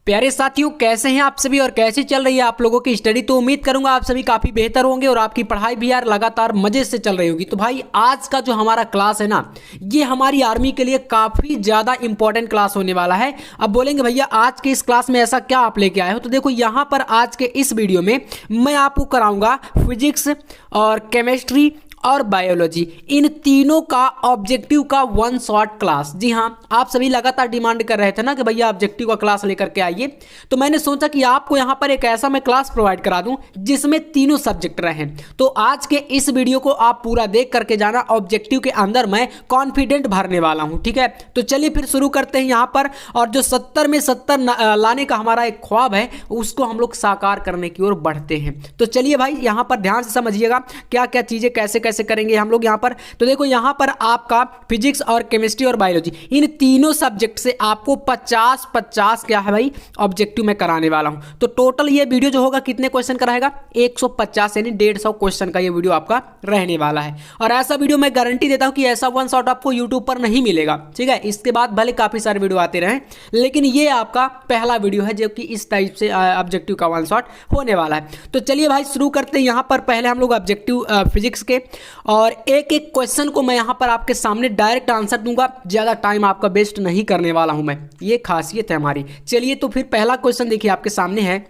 प्यारे साथियों, कैसे हैं आप सभी और कैसे चल रही है आप लोगों की स्टडी। तो उम्मीद करूंगा आप सभी काफ़ी बेहतर होंगे और आपकी पढ़ाई भी यार लगातार मजे से चल रही होगी। तो भाई आज का जो हमारा क्लास है ना, ये हमारी आर्मी के लिए काफ़ी ज़्यादा इंपॉर्टेंट क्लास होने वाला है। अब बोलेंगे भैया आज के इस क्लास में ऐसा क्या आप लेके आए हो, तो देखो यहाँ पर आज के इस वीडियो में मैं आपको कराऊंगा फिजिक्स और केमिस्ट्री और बायोलॉजी, इन तीनों का ऑब्जेक्टिव का वन शॉट क्लास। जी हाँ, आप सभी लगातार डिमांड कर रहे थे ना कि भैया ऑब्जेक्टिव का क्लास लेकर के आइए, तो मैंने सोचा कि आपको यहाँ पर एक ऐसा मैं क्लास प्रोवाइड करा दूं जिसमें तीनों सब्जेक्ट रहें। तो आज के इस वीडियो को आप पूरा देख करके जाना, ऑब्जेक्टिव के अंदर मैं कॉन्फिडेंट भरने वाला हूँ। ठीक है, तो चलिए फिर शुरू करते हैं यहाँ पर। और जो 70 में 70 लाने का हमारा एक ख्वाब है, उसको हम लोग साकार करने की ओर बढ़ते हैं। तो चलिए भाई यहाँ पर ध्यान से समझिएगा क्या क्या चीज़ें कैसे कैसे करेंगे हम लोग यहाँ पर। तो देखो यहाँ पर आपका फिजिक्स और केमिस्ट्री और बायोलॉजी, इन तीनों सब्जेक्ट से आपको 50-50 क्या है भाई ऑब्जेक्टिव में कराने वाला हूं। तो टोटल ये वीडियो जो होगा कितने क्वेश्चन का रहेगा, 150 यानी 150 क्वेश्चन का ये वीडियो आपका रहने वाला है। और ऐसा वीडियो मैं गारंटी देता हूं कि ऐसा वन शॉट आपको यूट्यूब पर नहीं मिलेगा। ठीक है, इसके बाद भले काफी सारे वीडियो आते रहे, लेकिन ये आपका पहला वीडियो है जो कि इस टाइप से ऑब्जेक्टिव का वन शॉट होने वाला है। तो चलिए भाई शुरू करते हैं। यहाँ पर पहले हम लोग ऑब्जेक्टिव फिजिक्स के, और एक एक क्वेश्चन को मैं यहां पर आपके सामने डायरेक्ट आंसर दूंगा, ज्यादा टाइम आपका वेस्ट नहीं करने वाला हूं मैं, ये खासियत है हमारी। चलिए तो फिर पहला क्वेश्चन देखिए आपके सामने है,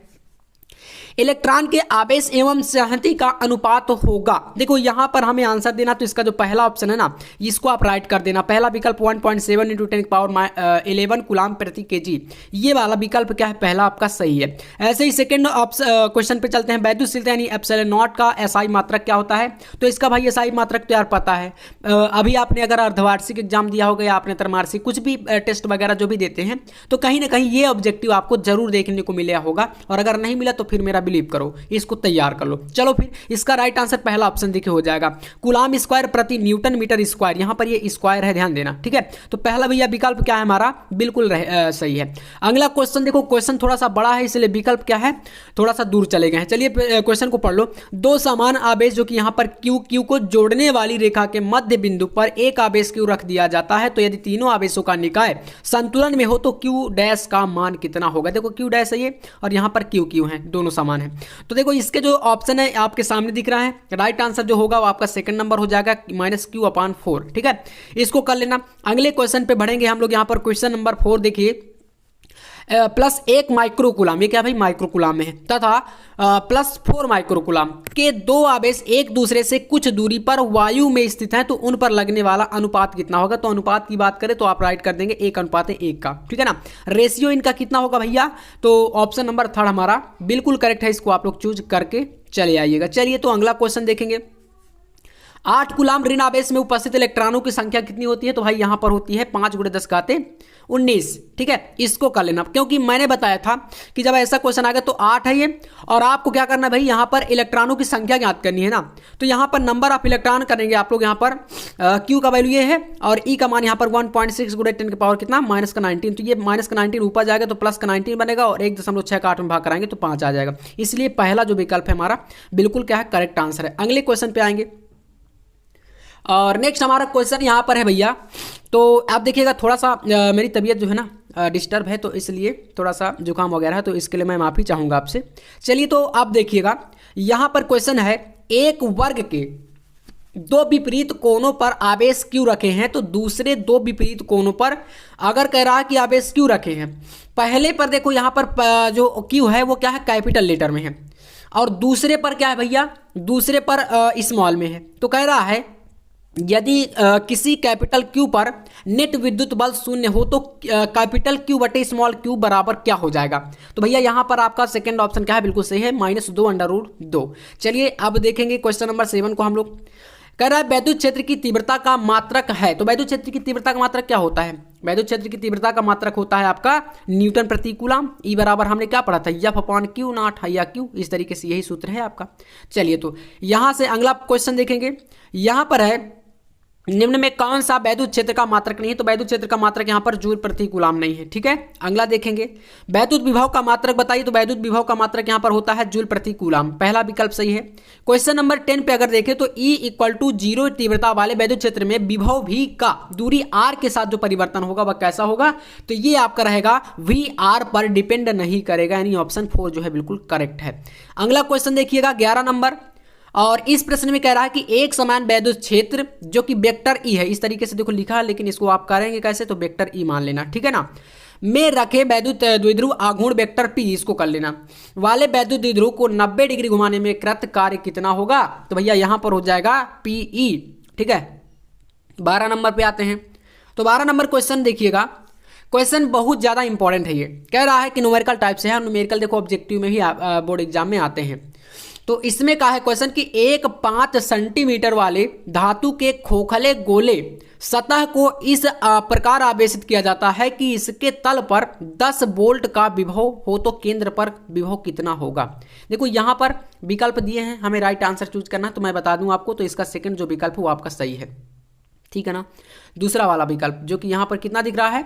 इलेक्ट्रॉन के आवेश एवं संहति का अनुपात होगा। देखो यहां पर हमें आंसर देना, तो इसका जो पहला ऑप्शन है ना, इसको आप राइट कर देना। पहला विकल्प 1.7 × 10⁻11 कूलाम प्रति केजी, ये वाला विकल्प क्या है, पहला आपका सही है। ऐसे ही सेकंड क्वेश्चन पे चलते हैं, वैद्युत यानी एप्सिलॉन नॉट का एसआई मात्रक क्या होता है। तो इसका भाई एसआई मात्रक तो यार पता है, अभी आपने अगर अर्धवार्षिक एग्जाम दिया होगा या आपने त्रैमासिक कुछ भी टेस्ट वगैरह जो भी देते हैं, तो कहीं ना कहीं ये ऑब्जेक्टिव आपको जरूर देखने को मिला होगा, और अगर नहीं मिला तो फिर मेरा बिलीव करो, इसको तैयार कर लो। चलो फिर इसका राइट आंसर पहला ऑप्शन देखिए हो जाएगा, कूलाम स्क्वायर प्रति न्यूटन मीटर स्क्वायर। यहां पर ये स्क्वायर है, ध्यान देना। ठीक है, तो पहला भैया विकल्प क्या है हमारा, बिल्कुल सही है। अगला क्वेश्चन देखो, क्वेश्चन थोड़ा सा बड़ा है इसलिए विकल्प क्या है थोड़ा सा दूर चले गए हैं। चलिए क्वेश्चन को पढ़ लो। दो समान आवेश जो कि यहां पर क्यू को जोड़ने वाली रेखा के मध्य बिंदु पर एक आवेश क्यू रख दिया जाता है, तो यदि तीनों आवेशों का निकाय संतुलन में हो तो क्यू डैश का मान कितना होगा। देखो क्यू डैश है ये, और यहां पर क्यू है, दोनों समान है। तो देखो इसके जो ऑप्शन है आपके सामने दिख रहा है, राइट आंसर जो होगा वो आपका सेकंड नंबर हो जाएगा -q/4। ठीक है, इसको कर लेना। अगले क्वेश्चन पे बढ़ेंगे हम लोग। यहाँ पर क्वेश्चन नंबर 4 देखिए, +1 माइक्रोकूलाम, ये क्या भाई माइक्रोकूलाम में है, तथा +4 माइक्रोकूलाम के दो आवेश एक दूसरे से कुछ दूरी पर वायु में स्थित हैं, तो उन पर लगने वाला अनुपात कितना होगा। तो अनुपात की बात करें तो आप राइट कर देंगे 1:1 का। ठीक है ना, रेशियो इनका कितना होगा भैया, तो ऑप्शन नंबर 3 हमारा बिल्कुल करेक्ट है, इसको आप लोग चूज करके चले आइएगा। चलिए तो अगला क्वेश्चन देखेंगे, 8 कूलाम ऋण आवेश में उपस्थित इलेक्ट्रॉनों की संख्या कितनी होती है। तो भाई यहां पर होती है 5 × 10⁻19। ठीक है, इसको कर लेना, क्योंकि मैंने बताया था कि जब ऐसा क्वेश्चन आ गया तो 8 है ये, और आपको क्या करना है भाई, यहां पर इलेक्ट्रॉनों की संख्या ज्ञात करनी है ना। तो यहां पर नंबर ऑफ इलेक्ट्रॉन करेंगे आप लोग, यहां पर क्यू का वैल्यू ये है और ई का मान यहां पर 1.6 × 10⁻ कितना -19। तो ये -19 ऊपर जाएगा तो +19 बनेगा, और 1.6 का 8 में भाग कराएंगे तो 5 आ जाएगा। इसलिए पहला जो विकल्प है हमारा बिल्कुल क्या है, करेक्ट आंसर है। अगले क्वेश्चन पे आएंगे, और नेक्स्ट हमारा क्वेश्चन यहाँ पर है भैया। तो आप देखिएगा थोड़ा सा मेरी तबीयत जो है ना डिस्टर्ब है, तो इसलिए थोड़ा सा जुकाम वगैरह है, तो इसके लिए मैं माफ़ी चाहूँगा आपसे। चलिए तो आप देखिएगा यहाँ पर क्वेश्चन है, एक वर्ग के दो विपरीत कोणों पर आवेश क्यू रखे हैं, तो दूसरे दो विपरीत कोणों पर अगर कह रहा है कि आवेश क्यू रखे हैं, पहले पर देखो यहाँ पर जो क्यू है वो क्या है, कैपिटल लेटर में है, और दूसरे पर क्या है भैया, दूसरे पर स्मॉल में है। तो कह रहा है यदि किसी कैपिटल क्यू पर नेट विद्युत बल 0 हो तो कैपिटल क्यू बटे स्मॉल क्यू बराबर क्या हो जाएगा। तो भैया यहाँ पर आपका सेकंड ऑप्शन क्या है, बिल्कुल सही है, -2/√2। चलिए अब देखेंगे क्वेश्चन नंबर 7 को हम लोग। कह रहा है वैद्युत क्षेत्र की तीव्रता का मात्रक है। तो वैद्युत क्षेत्र की तीव्रता का मात्रक क्या होता है, वैद्युत क्षेत्र की तीव्रता का मात्रक होता है आपका न्यूटन प्रति कूलाम। ई बराबर हमने क्या पढ़ा था, F/Q0 है, या Q, इस तरीके से यही सूत्र है आपका। चलिए तो यहाँ से अगला क्वेश्चन देखेंगे, यहाँ पर है निम्न में कौन सा वैद्युत क्षेत्र का मात्रक नहीं है? तो वैद्युत क्षेत्र का मात्रक यहाँ पर जूल प्रति कूलाम नहीं है। ठीक है, अगला देखेंगे, वैद्युत विभव का मात्रक बताइए। तो वैद्युत विभव का मात्रक यहाँ पर होता है जूल प्रति कूलाम, पहला विकल्प सही है। क्वेश्चन नंबर 10 पे अगर देखें तो E = 0 तीव्रता वाले वैद्युत क्षेत्र में विभव V का दूरी R के साथ जो परिवर्तन होगा वह कैसा होगा? तो ये आपका रहेगा VR पर डिपेंड नहीं करेगा, यानी ऑप्शन 4 जो है बिल्कुल करेक्ट है। अगला क्वेश्चन देखिएगा 11 नंबर, और इस प्रश्न में कह रहा है कि एक समान वैद्युत क्षेत्र जो कि वेक्टर ई है, इस तरीके से देखो लिखा है, लेकिन इसको आप करेंगे कैसे? तो वेक्टर ई मान लेना, ठीक है ना, में रखे वैद्युत द्विध्रुव आघूर्ण वेक्टर पी, इसको कर लेना, वाले वैद्युत द्विध्रुव को 90 डिग्री घुमाने में कृत कार्य कितना होगा? तो भैया यहां पर हो जाएगा पीई। ठीक है, 12 नंबर पे आते हैं। तो 12 नंबर क्वेश्चन देखिएगा, क्वेश्चन बहुत ज्यादा इंपॉर्टेंट है। ये कह रहा है कि न्यूमेरिकल टाइप से है, न्यूमेरिकल देखो ऑब्जेक्टिव में ही बोर्ड एग्जाम में आते हैं। तो इसमें कहा है क्वेश्चन कि एक 5 सेंटीमीटर वाले धातु के खोखले गोले सतह को इस प्रकार आवेशित किया जाता है कि इसके तल पर 10 वोल्ट का विभव हो तो केंद्र पर विभव कितना होगा? देखो यहाँ पर विकल्प दिए हैं, हमें राइट आंसर चूज करना, तो मैं बता दूं आपको, तो इसका सेकंड जो विकल्प है वो आपका सही है। ठीक है ना, दूसरा वाला विकल्प जो कि यहाँ पर कितना दिख रहा है?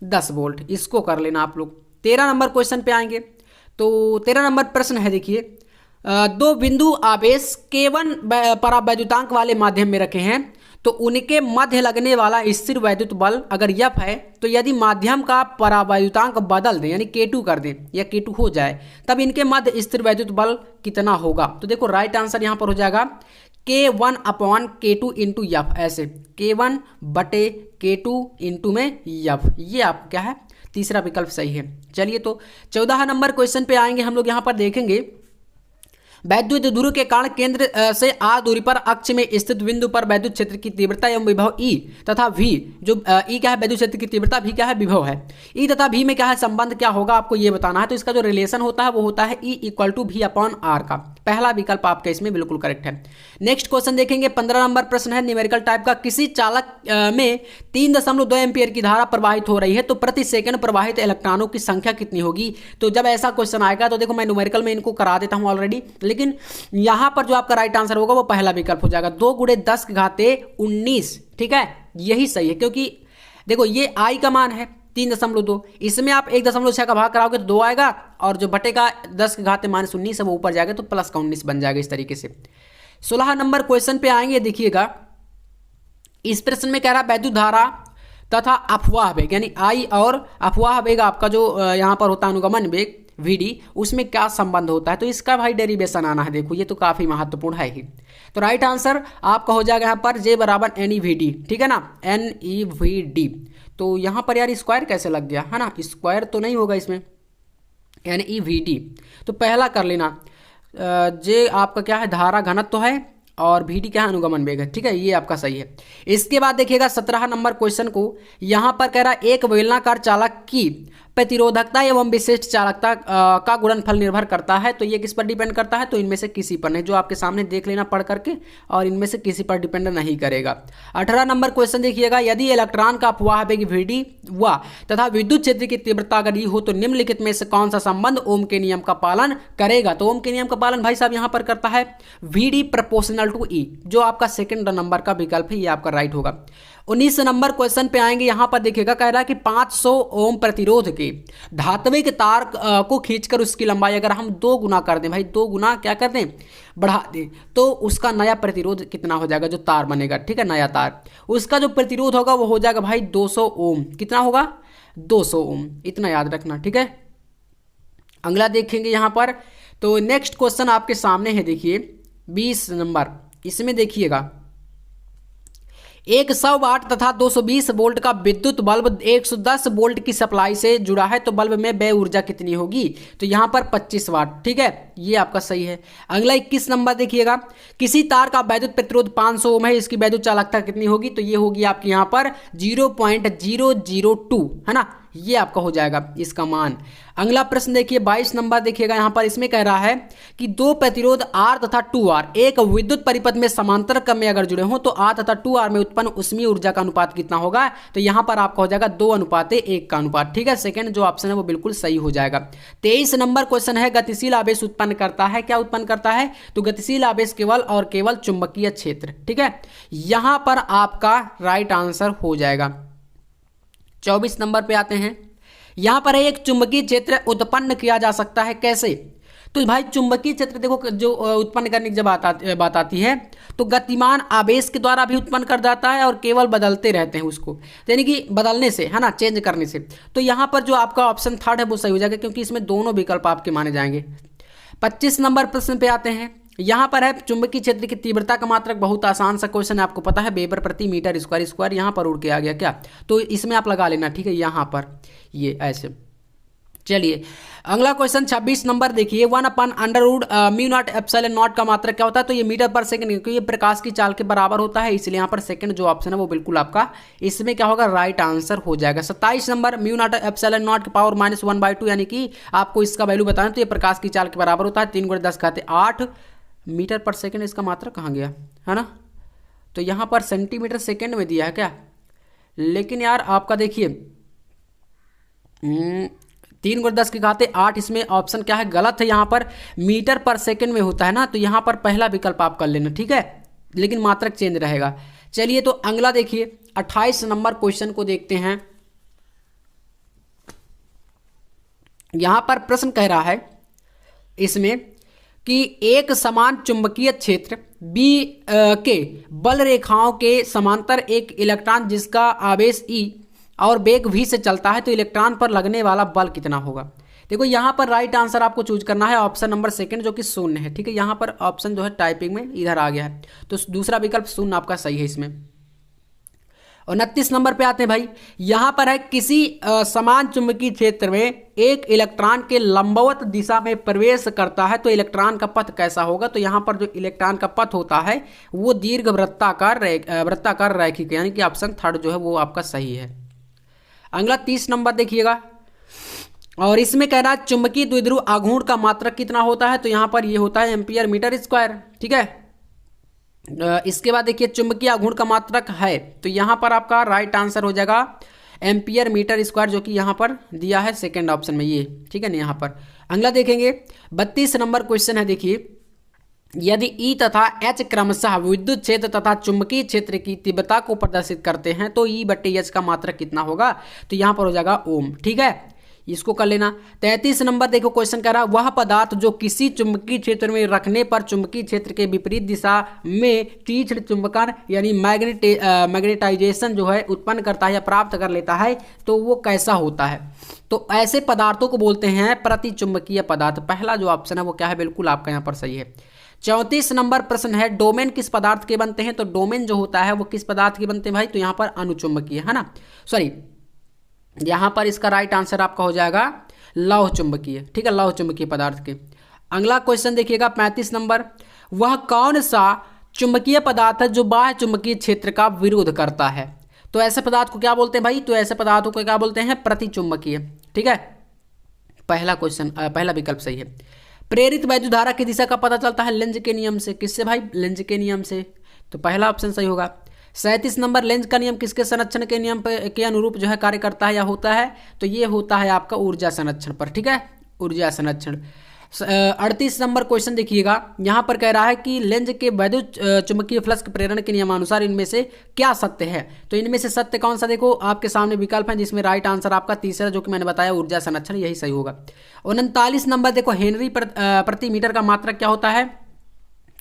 10 वोल्ट, इसको कर लेना आप लोग। 13 नंबर क्वेश्चन पे आएंगे। तो 13 नंबर प्रश्न है, देखिए, दो बिंदु आवेश K1 परावैद्युतांक वाले माध्यम में रखे हैं, तो उनके मध्य लगने वाला स्थिर वैद्युत बल अगर F है, तो यदि माध्यम का परावैद्युतांक बदल दें, यानी K2 कर दें या K2 हो जाए, तब इनके मध्य स्थिर वैद्युत बल कितना होगा? तो देखो राइट आंसर यहाँ पर हो जाएगा K1/K2 इंटू F, ऐसे K1/K2 इंटू में F, ये आप क्या है? तीसरा विकल्प सही है। चलिए, तो 14 नंबर क्वेश्चन पे आएंगे हम लोग। यहाँ पर देखेंगे, वैद्युत द्विध्रुव के कारण केंद्र से R दूरी पर अक्ष में स्थित बिंदु पर वैद्युत क्षेत्र की तीव्रता एवं विभव E तथा V, जो E क्या है? वैद्युत क्षेत्र की तीव्रता, V क्या है? विभव है। E तथा V में क्या है संबंध, क्या होगा आपको ये बताना है। तो इसका जो रिलेशन होता है वो होता है E = V/R का, पहला विकल्प आपका इसमें बिल्कुल करेक्ट है। नेक्स्ट क्वेश्चन देखेंगे, 15 नंबर प्रश्न है न्यूमेरिकल टाइप का, किसी चालक में 3.2 एम्पियर की धारा प्रवाहित हो रही है, तो प्रति सेकंड प्रवाहित इलेक्ट्रॉनों की संख्या कितनी होगी? तो जब ऐसा क्वेश्चन आएगा तो देखो मैं न्यूमेरिकल में इनको करा देता हूं ऑलरेडी, लेकिन यहां पर जो आपका राइट आंसर होगा वो पहला विकल्प हो जाएगा, 2 × 10⁻19। ठीक है, यही सही है, क्योंकि देखो ये आई का मान है 3.2, इसमें आप 1.6 का भाग कराओगे तो 2 आएगा, और जो बटे का 10⁻−19 है वो ऊपर जाएगा तो प्लस का 19 बन जाएगा, इस तरीके से। 16 नंबर क्वेश्चन पे आएंगे, देखिएगा, इस प्रश्न में कह रहा है वैद्युत धारा तथा अफवाह वेग, यानी आई और अफवाह वेग आपका जो यहाँ पर होता है अनुगमन वेग VD, उसमें क्या संबंध होता है? तो इसका भाई डेरिवेशन आना है, देखो ये तो काफी महत्वपूर्ण है ही। तो राइट आंसर आपका हो जाएगा यहाँ पर J = NeVD, ठीक है ना, NeVD। तो यहाँ पर यार स्क्वायर कैसे लग गया है ना, स्क्वायर तो नहीं होगा इसमें, NeVD। तो पहला कर लेना, J आपका क्या है? धारा घनत्व है, और VD क्या है? अनुगमन वेग है। ठीक है, ये आपका सही है। इसके बाद देखिएगा 17 नंबर क्वेश्चन को, यहां पर कह रहा है एक बेलनाकार चालक की प्रतिरोधकता एवं विशिष्ट चालकता का गुणनफल निर्भर करता है, तो ये किस पर डिपेंड करता है? तो इनमें से किसी पर नहीं, जो आपके सामने देख लेना पढ़ करके, और इनमें से किसी पर डिपेंड नहीं करेगा। 18 नंबर क्वेश्चन देखिएगा, यदि इलेक्ट्रॉन का अफवाह वेग VD हुआ तथा विद्युत क्षेत्र की तीव्रता अगर E हो, तो निम्नलिखित में से कौन सा संबंध ओम के नियम का पालन करेगा? तो ओम के नियम का पालन भाई साहब यहाँ पर करता है VD = E, जो आपका सेकंड नंबर का विकल्प है, ये आपका राइट होगा। 19 नंबर क्वेश्चन पे आएंगे, यहां पर देखिएगा, कह रहा है कि 500 ओम प्रतिरोध के धात्विक तार को खींचकर उसकी लंबाई अगर हम 2 गुना कर दें, भाई 2 गुना क्या कर दें? बढ़ा दें, तो उसका नया प्रतिरोध कितना हो जाएगा? जो तार बनेगा, ठीक है, नया तार, उसका जो प्रतिरोध होगा वो हो जाएगा भाई 200 ओम। कितना होगा? 200 ओम, इतना याद रखना, ठीक है। अगला देखेंगे यहां पर, तो नेक्स्ट क्वेश्चन आपके सामने है, देखिए 20 नंबर, इसमें देखिएगा 100 वाट तथा 220 वोल्ट का विद्युत बल्ब 110 वोल्ट की सप्लाई से जुड़ा है, तो बल्ब में व्यय ऊर्जा कितनी होगी? तो यहाँ पर 25 वाट, ठीक है, ये आपका सही है। अगला 21 नंबर देखिएगा, किसी तार का वैद्युत प्रतिरोध 500 ओम है, इसकी वैद्युत चालकता कितनी होगी? तो ये होगी आपकी यहाँ पर 0.002, है ना, ये आपका हो जाएगा इसका मान। अगला प्रश्न देखिए 22 नंबर देखिएगा, यहाँ पर इसमें कह रहा है कि दो प्रतिरोध R तथा 2R एक विद्युत परिपथ में समांतर क्रम में अगर जुड़े हों तो R तथा 2R में उत्पन्न ऊष्मीय ऊर्जा का अनुपात कितना होगा। तो यहाँ पर आपका हो जाएगा 2:1 का अनुपात। ठीक है, सेकंड जो ऑप्शन है वो बिल्कुल सही हो जाएगा। 23 नंबर क्वेश्चन है गतिशील आवेश उत्पन्न करता है, क्या उत्पन्न करता है। तो गतिशील आवेश केवल और केवल चुंबकीय क्षेत्र। ठीक है, यहां पर आपका राइट आंसर हो जाएगा। 24 नंबर पे आते हैं, यहां पर एक चुंबकीय क्षेत्र उत्पन्न किया जा सकता है कैसे। तो भाई चुंबकीय क्षेत्र देखो जो उत्पन्न करने की जब बात आती है तो गतिमान आवेश के द्वारा भी उत्पन्न कर जाता है और केवल बदलते रहते हैं उसको, यानी कि बदलने से, है ना, चेंज करने से। तो यहाँ पर जो आपका ऑप्शन थर्ड है वो सही हो जाएगा, क्योंकि इसमें दोनों विकल्प आपके माने जाएंगे। 25 नंबर प्रश्न पे आते हैं, यहाँ पर है चुंबकीय क्षेत्र की तीव्रता का मात्रक, बहुत आसान सा क्वेश्चन है, आपको पता है वेबर प्रति मीटर स्क्वायर यहाँ पर उड़ के आ गया क्या, तो इसमें आप लगा लेना। ठीक है, यहाँ पर ये ऐसे। चलिए अगला क्वेश्चन 26 नंबर देखिए, 1/√μ0 का मात्रक क्या होता है। तो ये मीटर पर सेकंड, क्योंकि ये प्रकाश की चाल के बराबर होता है, इसलिए यहाँ पर सेकंड जो ऑप्शन है वो बिल्कुल आपका इसमें क्या होगा, राइट आंसर हो जाएगा। 27 नंबर μ0 की पावर -1/2, यानी कि आपको इसका वैल्यू बताना, तो ये प्रकाश की चाल के बराबर होता है। 3 × 10 घाते 8 मीटर पर सेकंड, इसका मात्रक कहाँ गया, है ना। तो यहाँ पर सेंटीमीटर सेकंड में दिया है क्या, लेकिन यार आपका देखिए 3 × 10 के घाते 8, इसमें ऑप्शन क्या है, गलत है। यहाँ पर मीटर पर सेकंड में होता है ना, तो यहाँ पर पहला विकल्प आप कर लेना। ठीक है, लेकिन मात्रक चेंज रहेगा। चलिए तो अगला देखिए 28 नंबर क्वेश्चन को देखते हैं। यहाँ पर प्रश्न कह रहा है इसमें कि एक समान चुंबकीय क्षेत्र B के बल रेखाओं के समांतर एक इलेक्ट्रॉन जिसका आवेश E और वेग v से चलता है, तो इलेक्ट्रॉन पर लगने वाला बल कितना होगा। देखो यहाँ पर राइट आंसर आपको चूज करना है ऑप्शन नंबर सेकंड, जो कि शून्य है। ठीक है, यहाँ पर ऑप्शन जो है टाइपिंग में इधर आ गया है, तो दूसरा विकल्प शून्य आपका सही है इसमें। 29 नंबर पे आते हैं भाई, यहाँ पर है किसी समान चुंबकीय क्षेत्र में एक इलेक्ट्रॉन के लंबवत दिशा में प्रवेश करता है, तो इलेक्ट्रॉन का पथ कैसा होगा। तो यहाँ पर जो इलेक्ट्रॉन का पथ होता है वो दीर्घ वृत्ताकार रैखिक, यानी कि ऑप्शन थर्ड जो है वो आपका सही है। अगला 30 नंबर देखिएगा, और इसमें कह रहा है चुंबकीय द्विध्रुव आघूर्ण का मात्रक कितना होता है। तो यहाँ पर ये होता है एम्पियर मीटर स्क्वायर। ठीक है, इसके बाद देखिए चुंबकीय आघूर्ण का मात्रक है, तो यहाँ पर आपका राइट आंसर हो जाएगा एम्पियर मीटर स्क्वायर, जो कि यहाँ पर दिया है सेकेंड ऑप्शन में ये। ठीक है ना, यहाँ पर अगला देखेंगे 32 नंबर क्वेश्चन है। देखिए यदि E तथा H क्रमशः विद्युत क्षेत्र तथा चुंबकीय क्षेत्र की तीव्रता को प्रदर्शित करते हैं, तो E/H का मात्रक कितना होगा। तो यहाँ पर हो जाएगा ओम। ठीक है, इसको कर लेना। 33 नंबर देखो क्वेश्चन कह रहा है, वह पदार्थ जो किसी चुंबकीय क्षेत्र में रखने पर चुंबकीय क्षेत्र के विपरीत दिशा में तीक्ष्ण चुंबकन यानी मैग्नेटाइजेशन जो है उत्पन्न करता है या प्राप्त कर लेता है, तो वो कैसा होता है। तो ऐसे पदार्थों को बोलते हैं प्रतिचुंबकीय पदार्थ। पहला जो ऑप्शन है वो क्या है, बिल्कुल आपका यहाँ पर सही है। 34 नंबर प्रश्न है, डोमेन किस पदार्थ के बनते हैं। तो डोमेन जो होता है वो किस पदार्थ के बनते हैं भाई। तो यहाँ पर अनुचुंबकीय, है ना, सॉरी, यहाँ पर इसका राइट आंसर आपका हो जाएगा लौह चुंबकीय। ठीक है, लौह चुंबकीय पदार्थ के। अगला क्वेश्चन देखिएगा 35 नंबर, वह कौन सा चुंबकीय पदार्थ है जो बाह्य चुंबकीय क्षेत्र का विरोध करता है। तो ऐसे पदार्थ को क्या बोलते हैं भाई। तो ऐसे पदार्थों को क्या बोलते हैं, प्रतिचुंबकीय। ठीक है, पहला क्वेश्चन, पहला विकल्प सही है। प्रेरित वैद्युत धारा की दिशा का पता चलता है लेंज के नियम से। किससे भाई, लेंज के नियम से। तो पहला ऑप्शन सही होगा। 37 नंबर, लेंज का नियम किसके संरक्षण के नियम के अनुरूप जो है कार्य करता है या होता है। तो ये होता है आपका ऊर्जा संरक्षण पर। ठीक है, ऊर्जा संरक्षण। 38 नंबर क्वेश्चन देखिएगा, यहाँ पर कह रहा है कि लेंज के वैद्युत चुंबकीय फ्लक्स के प्रेरण के नियमानुसार इनमें से क्या सत्य है। तो इनमें से सत्य कौन सा, देखो आपके सामने विकल्प है, जिसमें राइट आंसर आपका तीसरा जो कि मैंने बताया ऊर्जा संरक्षण, यही सही होगा। 39 नंबर देखो, हेनरी प्रति मीटर का मात्रक क्या होता है।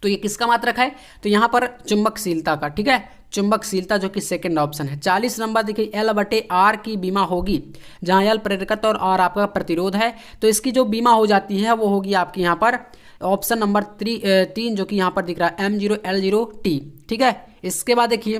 तो ये किसका मात्रक है। तो यहाँ पर चुंबकशीलता का। ठीक है, चुंबकशीलता, जो कि सेकंड ऑप्शन है। 40 नंबर देखिए, L/R की बीमा होगी, जहाँ L प्रेरकत्व और R आपका प्रतिरोध है। तो इसकी जो बीमा हो जाती है वो होगी आपकी यहाँ पर ऑप्शन नंबर 3 जो कि यहाँ पर दिख रहा है M0L0T। ठीक है, इसके बाद देखिए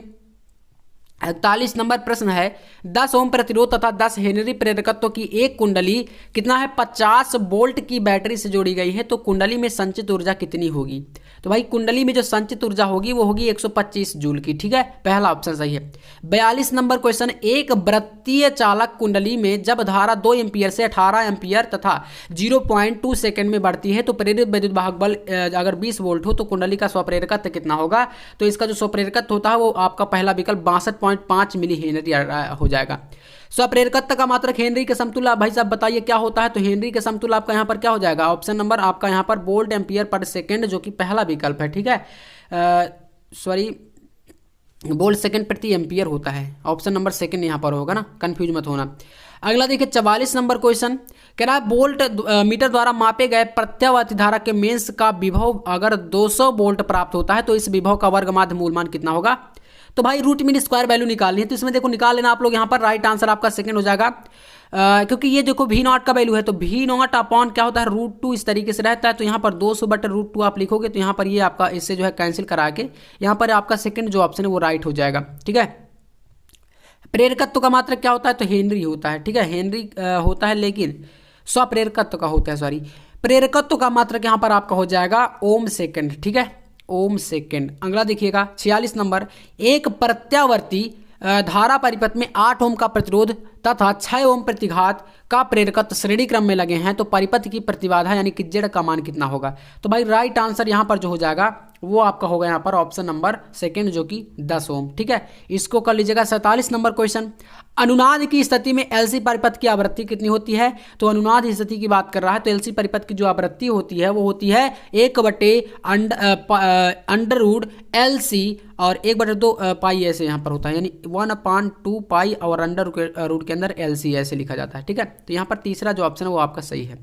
41 नंबर प्रश्न है, 10 ओम प्रतिरोध तथा 10 हेनरी प्रेरकत्व की एक कुंडली कितना है, 50 वोल्ट की बैटरी से जोड़ी गई है, तो कुंडली में संचित ऊर्जा कितनी होगी? तो भाई कुंडली में जो संचित ऊर्जा होगी वो होगी 125 जूल की। ठीक है, पहला ऑप्शन सही है। 42 नंबर क्वेश्चन, एक वृत्तीय चालक कुंडली में जब धारा 2 एम्पियर से 18 एम्पियर तथा 0.2 सेकंड में बढ़ती है तो प्रेरित विद्युत वाहक बल अगर 20 वोल्ट हो तो कुंडली का स्वप्रेरकत्व कितना होगा? तो इसका जो स्वप्रेरकत्व होता है वो आपका पहला विकल्प 62.5 मिली हेनरी हो जाएगा। स्वप्रेरकत्व का मात्रक हेनरी के समतुल्य, आप भाई साहब बताइए क्या होता है? तो हेनरी के समतुल्य आपका यहाँ पर क्या हो जाएगा? ऑप्शन नंबर आपका यहाँ पर वोल्ट एम्पियर पर सेकंड, जो कि पहला विकल्प है। ठीक है, सॉरी, वोल्ट सेकंड प्रति एम्पियर होता है, ऑप्शन नंबर सेकंड यहाँ पर होगा ना, कंफ्यूज मत होना। अगला देखिए 44 नंबर क्वेश्चन, कह रहा है वोल्ट मीटर द्वारा मापे गए प्रत्यावर्ती धारा के मेंस का विभव अगर 200 वोल्ट प्राप्त होता है तो इस विभव का वर्ग माध्य मूलमान कितना होगा? तो भाई रूट मीन स्क्वायर वैल्यू निकालनी है, तो इसमें देखो निकाल लेना आप लोग। यहाँ पर राइट आंसर आपका सेकंड हो जाएगा, क्योंकि ये देखो V नॉट का वैल्यू है, तो V नॉट अपॉन क्या होता है, √2 इस तरीके से रहता है। तो यहाँ पर 200/√2 आप लिखोगे तो यहाँ पर ये आपका इससे जो है कैंसिल करा के यहाँ पर आपका सेकंड जो ऑप्शन है वो राइट हो जाएगा। ठीक है, प्रेरकत्व का मात्रक क्या होता है? तो हेनरी होता है। ठीक है, हेनरी होता है, लेकिन स्वप्रेरकत्व का होता है, सॉरी, प्रेरकत्व का मात्रक यहाँ पर आपका हो जाएगा ओम सेकंड। ठीक है, ओम सेकंड। अगला देखिएगा 46 नंबर, एक प्रत्यावर्ती धारा परिपथ में 8 ओम का प्रतिरोध तथा 6 ओम प्रतिघात का प्रेरकत्व श्रेणी क्रम में लगे हैं तो परिपथ की प्रतिबाधा यानी कि जेड का मान कितना होगा? तो भाई राइट आंसर यहाँ पर जो हो जाएगा वो आपका होगा यहाँ पर ऑप्शन नंबर सेकंड, जो कि 10 ओम। ठीक है, इसको कर लीजिएगा। 47 नंबर क्वेश्चन, अनुनाद की स्थिति में एलसी परिपथ की आवृत्ति कितनी होती है? तो अनुनाद स्थिति की बात कर रहा है, तो एलसी परिपथ की जो आवृत्ति होती है वो होती है 1/√LC और 1/2 पाई ऐसे यहाँ पर होता है, यानी 1/2 पाई और अंडर रूट के अंदर LC ऐसे लिखा जाता है। ठीक है, तो यहाँ पर तीसरा जो ऑप्शन है वो आपका सही है।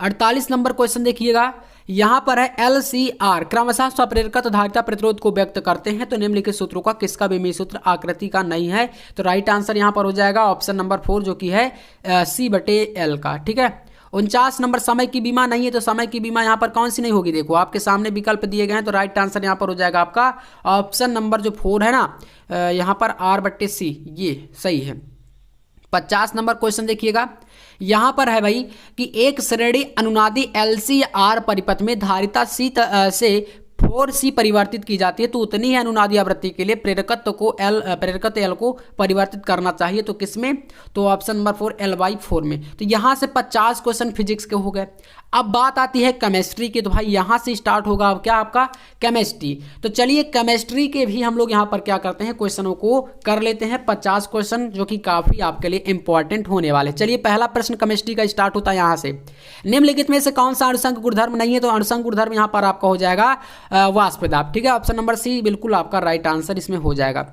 48 नंबर क्वेश्चन देखिएगा, यहां पर है LCR क्रमशः स्वप्रेरकत्व धारिता प्रतिरोध को व्यक्त करते हैं, तो निम्नलिखित सूत्रों का किसका विमीय सूत्र आकृति का नहीं है? तो राइट आंसर यहां पर हो जाएगा ऑप्शन नंबर 4, जो कि है C/L का। ठीक है, 49 नंबर, समय की बीमा नहीं है, तो समय की बीमा यहाँ पर कौन सी नहीं होगी? देखो आपके सामने विकल्प दिए गए हैं, तो राइट आंसर यहाँ पर हो जाएगा आपका ऑप्शन नंबर जो 4 है ना, यहाँ पर R/C, ये सही है। 50 नंबर क्वेश्चन देखिएगा, यहां पर है भाई कि एक श्रेणी अनुनादी LCR परिपथ में धारिता C से 4C परिवर्तित की जाती है, तो उतनी ही अनुनादी आवृत्ति के लिए प्रेरकत्व L को परिवर्तित करना चाहिए, तो किसमें? तो ऑप्शन नंबर 4 L/4 में। तो यहां से 50 क्वेश्चन फिजिक्स के हो गए। अब बात आती है केमिस्ट्री की, तो भाई यहां से स्टार्ट होगा अब क्या आपका केमिस्ट्री। तो चलिए केमिस्ट्री के भी हम लोग यहां पर क्या करते हैं, क्वेश्चनों को कर लेते हैं 50 क्वेश्चन, जो कि काफी आपके लिए इंपॉर्टेंट होने वाले। चलिए पहला प्रश्न केमिस्ट्री का स्टार्ट होता है यहां से, निम्नलिखित में से कौन सा अणुसंघ गुणधर्म नहीं है? तो अणुसंघ गुणधर्म यहां पर आपका हो जाएगा वाष्पदाब। ठीक है, ऑप्शन नंबर C बिल्कुल आपका राइट आंसर इसमें हो जाएगा।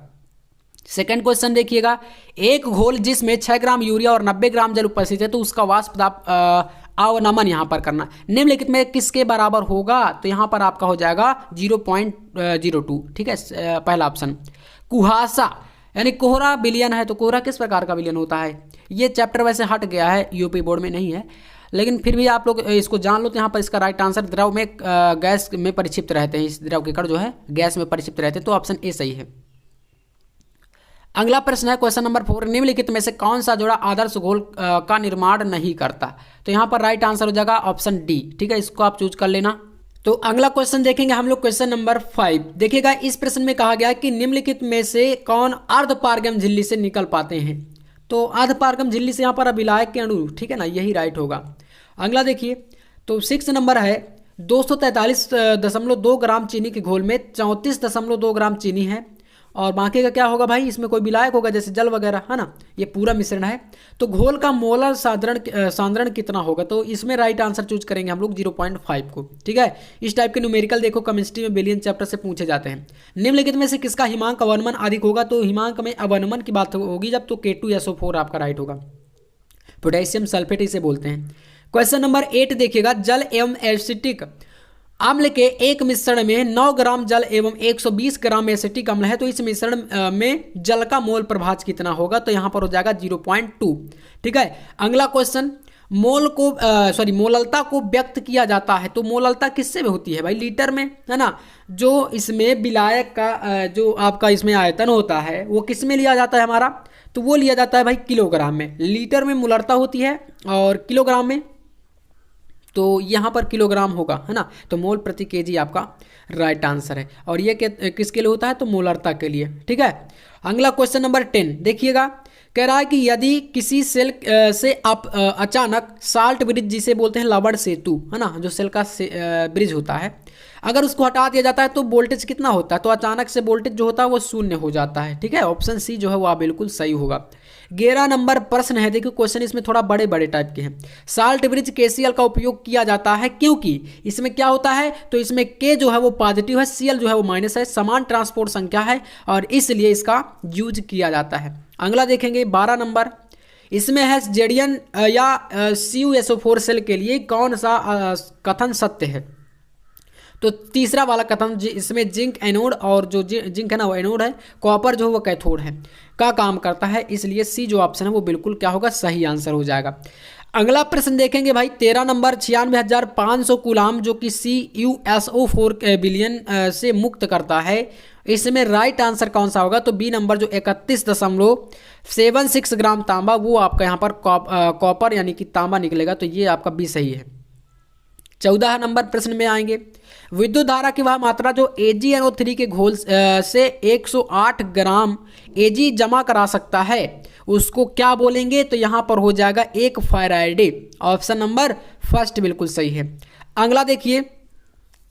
सेकंड क्वेश्चन देखिएगा, एक घोल जिसमें 6 ग्राम यूरिया और 90 ग्राम जल उपस्थित है तो उसका वाष्पदाब अवनमन यहां पर करना निम्नलिखित में किसके बराबर होगा? तो यहां पर आपका हो जाएगा 0.02। ठीक है, पहला ऑप्शन। कुहासा यानी कोहरा विलयन है, तो कोहरा किस प्रकार का विलयन होता है? ये चैप्टर वैसे हट गया है, यूपी बोर्ड में नहीं है, लेकिन फिर भी आप लोग इसको जान लो। तो यहाँ पर इसका राइट आंसर द्रव में गैस में परिक्षिप्त रहते हैं, इस द्रव के कण जो है गैस में परिक्षिप्त रहते हैं, तो ऑप्शन ए सही है। अगला प्रश्न है क्वेश्चन नंबर 4, निम्नलिखित में से कौन सा जोड़ा आदर्श घोल का निर्माण नहीं करता? तो यहाँ पर राइट आंसर हो जाएगा ऑप्शन डी। ठीक है, इसको आप चूज कर लेना। तो अगला क्वेश्चन देखेंगे हम लोग, क्वेश्चन नंबर 5 देखिएगा। इस प्रश्न में कहा गया कि निम्नलिखित में से कौन अर्धपारगम झिल्ली से निकल पाते हैं? तो अर्धपारगम झिल्ली से यहाँ पर अभिलायक के अणु, ठीक है ना, यही राइट होगा। अगला देखिए, तो 6 नंबर है 243.2 ग्राम चीनी के घोल में 34.2 ग्राम चीनी है, और बाकी का क्या होगा भाई? इसमें कोई विलायक होगा जैसे जल वगैरह, है ना, ये पूरा मिश्रण है। तो घोल का मोलर सांद्रण कितना होगा? तो इसमें राइट आंसर चूज करेंगे हम लोग 0.5 को। ठीक है, इस टाइप के न्यूमेरिकल देखो केमिस्ट्री में बिलियन चैप्टर से पूछे जाते हैं। निम्नलिखित में से किसका हिमांक अवनमन अधिक होगा? तो हिमांक में अवनमन की बात होगी जब, तो K2SO4 आपका राइट होगा। पोटेशियम सल्फेट इसे बोलते हैं। क्वेश्चन नंबर 8 देखिएगा, जल एवं एसिटिक अम्ल के एक मिश्रण में 9 ग्राम जल एवं 120 ग्राम एसिटिक अम्ल है, तो इस मिश्रण में जल का मोल प्रभाज कितना होगा? तो यहां पर हो जाएगा 0.2। ठीक है, अगला क्वेश्चन, मोललता को व्यक्त किया जाता है, तो मोललता किससे होती है भाई? लीटर में, है ना। जो इसमें विलायक का जो आपका इसमें आयतन होता है वो किस में लिया जाता है हमारा? तो वो लिया जाता है भाई किलोग्राम में। लीटर में मोललता होती है और किलोग्राम में, तो यहाँ पर किलोग्राम होगा, है ना। तो मोल प्रति केजी आपका राइट आंसर है। और ये किसके लिए होता है? तो मोलरता के लिए, ठीक है। अगला क्वेश्चन नंबर 10 देखिएगा। कह रहा है कि यदि किसी सेल से आप अचानक साल्ट ब्रिज, जिसे बोलते हैं लवण सेतु, है ना, जो सेल का ब्रिज होता है, अगर उसको हटा दिया जाता है तो वोल्टेज कितना होता है? तो अचानक से वोल्टेज जो होता है वो शून्य हो जाता है, ठीक है। ऑप्शन सी जो है वो बिल्कुल सही होगा। 11 नंबर प्रश्न है, देखिए क्वेश्चन इसमें थोड़ा बड़े बड़े टाइप के हैं। साल्ट ब्रिज केसीएल का उपयोग किया जाता है क्योंकि इसमें क्या होता है? तो इसमें के जो है वो पॉजिटिव है, सीएल जो है वो माइनस है, समान ट्रांसपोर्ट संख्या है और इसलिए इसका यूज किया जाता है। अगला देखेंगे 12 नंबर, इसमें है जेडियन या CuSO4 सेल के लिए कौन सा कथन सत्य है? तो तीसरा वाला कथन, इसमें जिंक एनोड और जो जिंक है ना वो एनोड है, कॉपर जो है वो कैथोड है का काम करता है, इसलिए सी जो ऑप्शन है वो बिल्कुल क्या होगा? सही आंसर हो जाएगा। अगला प्रश्न देखेंगे भाई 13 नंबर, 96,500 कूलाम जो कि CuSO4 बिलियन से मुक्त करता है, इसमें राइट आंसर कौन सा होगा? तो बी नंबर जो 31.76 ग्राम तांबा, वो आपका यहाँ पर कॉपर यानी कि तांबा निकलेगा, तो ये आपका बी सही है। 14 नंबर प्रश्न में आएंगे, विद्युत धारा की वह मात्रा जो AgNO3 के घोल से 108 ग्राम Ag जमा करा सकता है उसको क्या बोलेंगे? तो यहाँ पर हो जाएगा 1 फैराडे। ऑप्शन नंबर फर्स्ट बिल्कुल सही है। अगला देखिए,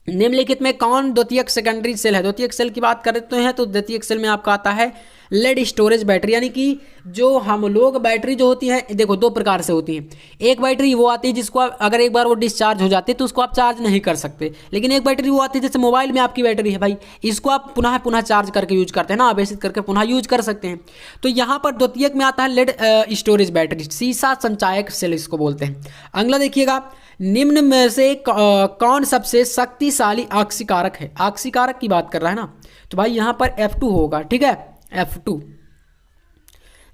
निम्नलिखित में कौन द्वितीयक सेकेंडरी सेल है? द्वितीयक सेल की बात करते हैं तो द्वितीयक सेल में आपका आता है लेड स्टोरेज बैटरी, यानी कि जो हम लोग बैटरी जो होती है, देखो दो प्रकार से होती हैं। एक बैटरी वो आती है जिसको अगर एक बार वो डिस्चार्ज हो जाती है तो उसको आप चार्ज नहीं कर सकते, लेकिन एक बैटरी वो आती है जैसे मोबाइल में आपकी बैटरी है भाई, इसको आप पुनः पुनः चार्ज करके यूज करते हैं ना, आवेशित करके पुनः यूज कर सकते हैं। तो यहाँ पर द्वितीयक में आता है लेड स्टोरेज बैटरी, सीसा संचायक सेल इसको बोलते हैं। अगला देखिएगा, निम्न में से कौन सबसे शक्तिशाली ऑक्सीकारक है? ऑक्सीकारक की बात कर रहा है ना, तो भाई यहाँ पर F2 होगा, ठीक है, F2।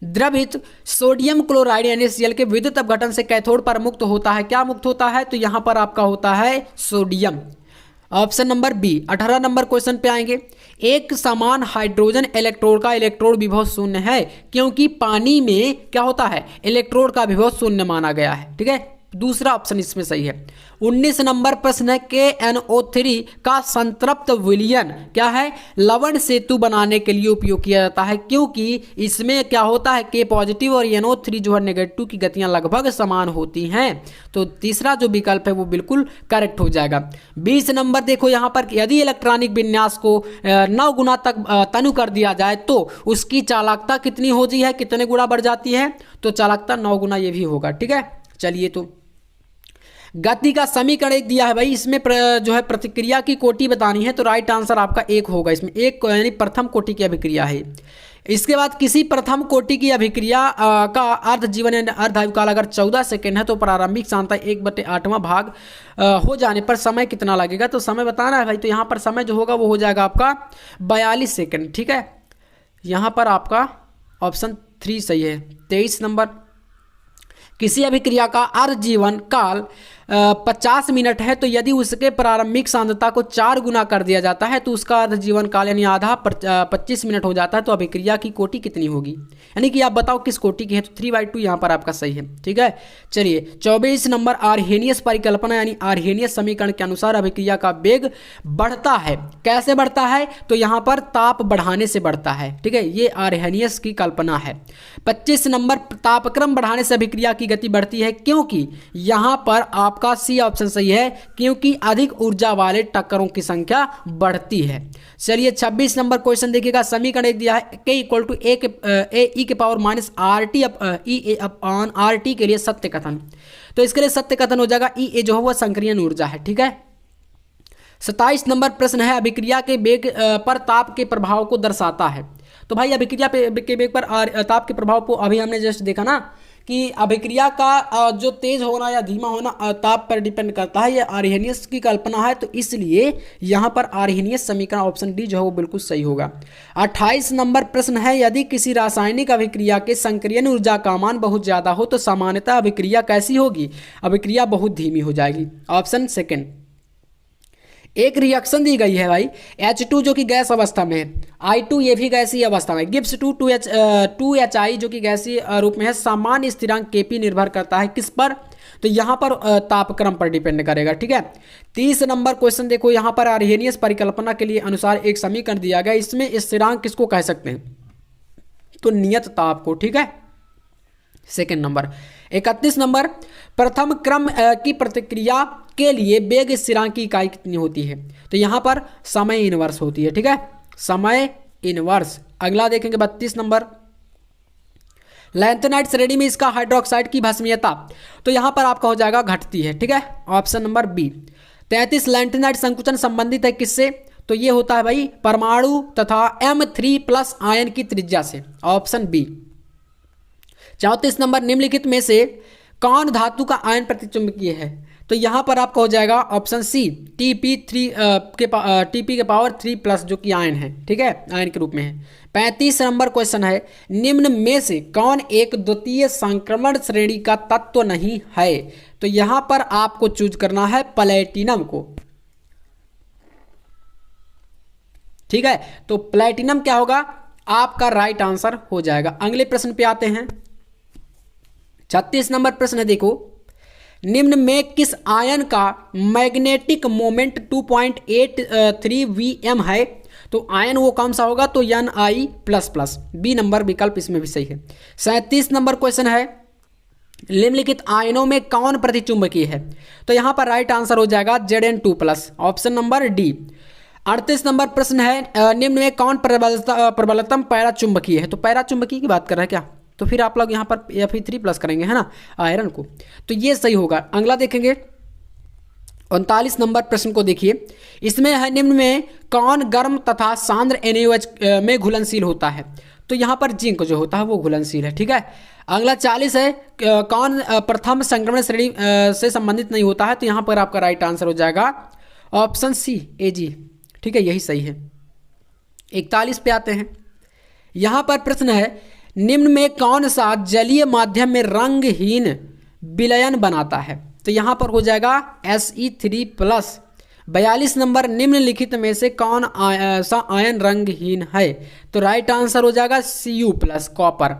द्रवित सोडियम क्लोराइड NaCl के विद्युत अपघटन से कैथोड पर मुक्त होता है, क्या मुक्त होता है? तो यहाँ पर आपका होता है sodium. Option number B. 18 number question पे आएंगे, एक समान हाइड्रोजन इलेक्ट्रोड का इलेक्ट्रोड विभव शून्य है क्योंकि पानी में क्या होता है? इलेक्ट्रोड का विभव शून्य माना गया है, ठीक है, दूसरा ऑप्शन इसमें सही है। 19 नंबर प्रश्न है, KNO3 का संतृप्त विलयन क्या है? लवण सेतु बनाने के लिए उपयोग किया जाता है क्योंकि इसमें क्या होता है? K पॉजिटिव और NO3 जो है नेगेटिव की गतियां लगभग समान होती हैं, तो तीसरा जो विकल्प है वो बिल्कुल करेक्ट हो जाएगा। 20 नंबर देखो यहाँ पर, यदि इलेक्ट्रॉनिक विन्यास को 9 गुना तक तनु कर दिया जाए तो उसकी चालकता कितनी होती है, कितने गुना बढ़ जाती है? तो चालकता 9 गुना ये भी होगा, ठीक है। चलिए, तो गति का समीकरण एक दिया है भाई, इसमें जो है प्रतिक्रिया की कोटि बतानी है, तो राइट आंसर आपका एक होगा इसमें, एक यानी प्रथम कोटि की अभिक्रिया है। इसके बाद किसी प्रथम कोटि की अभिक्रिया का अर्ध जीवन यानी अर्ध आयुकाल अगर 14 सेकेंड है तो प्रारंभिक सांद्रता 1/8वां भाग हो जाने पर समय कितना लगेगा? तो समय बताना है भाई, तो यहाँ पर समय जो होगा वो हो जाएगा आपका 42 सेकेंड, ठीक है। यहाँ पर आपका ऑप्शन 3 सही है। 23 नंबर, किसी अभिक्रिया का अर्ध जीवन काल 50 मिनट है तो यदि उसके प्रारंभिक सांद्रता को 4 गुना कर दिया जाता है तो उसका अर्ध जीवन काल यानी आधा 25 मिनट हो जाता है, तो अभिक्रिया की कोटि कितनी होगी? यानी कि आप बताओ किस कोटि की है, तो 3/2 यहाँ पर आपका सही है, ठीक है। चलिए 24 नंबर, आर्हेनियस परिकल्पना यानी आर्हेनियस समीकरण के अनुसार अभिक्रिया का वेग बढ़ता है, कैसे बढ़ता है? तो यहाँ पर ताप बढ़ाने से बढ़ता है, ठीक है, ये आर्हेनियस की कल्पना है। 25 नंबर, तापक्रम बढ़ाने से अभिक्रिया की गति बढ़ती है क्योंकि यहाँ पर आपका सी ऑप्शन सही है, क्योंकि अधिक ऊर्जा वाले टक्करों की संख्या बढ़ती है। चलिए 26 नंबर क्वेश्चन देखिएगा, समीकरण एक दिया है, K = (a)e⁻RT के लिए सत्य कथन, तो इसके लिए सत्य कथन हो जाएगा E जो है वह संक्रियण ऊर्जा है, ठीक है। 27 नंबर प्रश्न है, अभिक्रिया के वेग पर ताप के प्रभाव को दर्शाता है, तो भाई अभिक्रिया के वेग पर ताप के प्रभाव को अभी हमने जस्ट देखा ना कि अभिक्रिया का जो तेज होना या धीमा होना ताप पर डिपेंड करता है, ये आर्हेनियस की कल्पना है, तो इसलिए यहाँ पर आर्हेनियस समीकरण ऑप्शन डी जो है वो बिल्कुल सही होगा। 28 नंबर प्रश्न है, यदि किसी रासायनिक अभिक्रिया के संक्रियन ऊर्जा का मान बहुत ज़्यादा हो तो सामान्यतः अभिक्रिया कैसी होगी? अभिक्रिया बहुत धीमी हो जाएगी। Option second. एक रिएक्शन दी गई है भाई, H2 जो कि गैस अवस्था में है, I2 ये भी गैसीय अवस्था में, गिब्स 2HI जो कि गैसीय रूप में है। सामान्य स्थिरांक Kp निर्भर करता है किस पर? तो यहाँ पर तापक्रम पर डिपेंड करेगा। ठीक है। 30 नंबर क्वेश्चन देखो, यहाँ पर आर्हेनियस परिकल्पना के लिए अनुसार एक समीकरण दिया गया, इसमें स्थिरांक किसको कह सकते हैं? तो नियत ताप को। ठीक है, सेकेंड नंबर। 31 नंबर, प्रथम क्रम की प्रतिक्रिया के लिए वेग स्थिरांक की इकाई कितनी होती है? तो यहाँ पर समय इनवर्स होती है। ठीक है, समय इनवर्स। अगला देखेंगे 32 नंबर, लैंथेनाइट श्रेणी में इसका हाइड्रोक्साइड की भस्मीयता, तो यहाँ पर आपका हो जाएगा घटती है। ठीक है, ऑप्शन नंबर बी। 33, लैंथेनाइट संकुचन संबंधित है किससे? तो ये होता है भाई परमाणु तथा M3+ आयन की त्रिज्या से। Option B. 34 नंबर, निम्नलिखित में से कौन धातु का आयन प्रतिचुंबकीय है? तो यहाँ पर आपका हो जाएगा ऑप्शन सी, Tp के पावर 3+ जो कि आयन है। ठीक है, आयन के रूप में है। 35 नंबर क्वेश्चन है, निम्न में से कौन एक द्वितीय संक्रमण श्रेणी का तत्व नहीं है? तो यहाँ पर आपको चूज करना है प्लेटिनम को। ठीक है, तो प्लेटिनम क्या होगा? आपका राइट आंसर हो जाएगा। अगले प्रश्न पे आते हैं। 36 नंबर प्रश्न है, देखो, निम्न में किस आयन का मैग्नेटिक मोमेंट 2.83 Vm है? तो आयन वो कौन सा होगा? तो Ni++। बी नंबर विकल्प इसमें भी सही है। 37 नंबर क्वेश्चन है, निम्नलिखित आयनों में कौन प्रतिचुंबकीय है? तो यहाँ पर राइट आंसर हो जाएगा Zn2+, option number D. 38 number प्रश्न है, निम्न में कौन प्रबलतम पैराचुंबकीय है? तो पैराचुंबकीय की बात कर रहे हैं क्या? तो फिर आप लोग यहाँ पर Fe3+ करेंगे, है ना, आयरन को, तो ये सही होगा। अगला देखेंगे 39 नंबर प्रश्न को देखिए, इसमें है, निम्न में कौन गर्म तथा सांद्र NaOH में घुलनशील होता है? तो यहाँ पर जिंक जो होता है वो घुलनशील है। ठीक है। अगला 40 है, कौन प्रथम संक्रमण श्रेणी से संबंधित नहीं होता है? तो यहाँ पर आपका राइट आंसर हो जाएगा ऑप्शन सी, Ag। ठीक है, यही सही है। 41 पे आते हैं। यहाँ पर प्रश्न है, निम्न में कौन सा जलीय माध्यम में रंगहीन विलयन बनाता है? तो यहाँ पर हो जाएगा Se3+। 42 नंबर, निम्नलिखित में से कौन सा आयन रंगहीन है? तो राइट आंसर हो जाएगा Cu+, कॉपर।